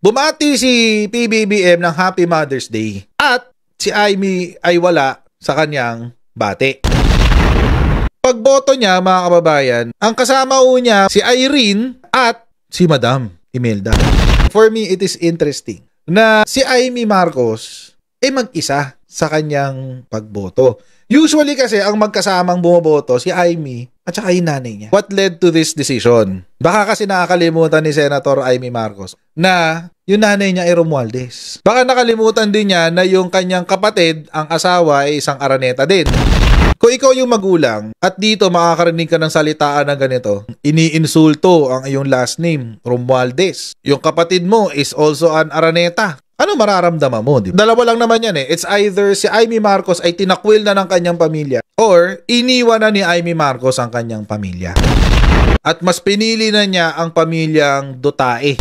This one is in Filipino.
Bumati si PBBM ng Happy Mother's Day at si Amy ay wala sa kanyang bati. Pagboto niya, mga kababayan, ang kasama niya si Irene at si Madam Imelda. For me, it is interesting na si Amy Marcos ay mag-isa sa kanyang pagboto. Usually kasi ang magkasamang bumoboto si Amy at saka yung nanay niya. What led to this decision? Baka kasi nakakalimutan ni Senator Amy Marcos na yung nanay niya ay Romualdez. Baka nakalimutan din niya na yung kanyang kapatid, ang asawa, ay isang Araneta din. Kung ikaw yung magulang at dito makakarinig ka ng salitaan na ganito, iniinsulto ang iyong last name, Romualdez. Yung kapatid mo is also an Araneta. Ano mararamdaman mo? Diba? Dalawa lang naman yan eh. It's either si Amy Marcos ay tinakwil na ng kanyang pamilya or iniwan na ni Amy Marcos ang kanyang pamilya. At mas pinili na niya ang pamilyang Dutae.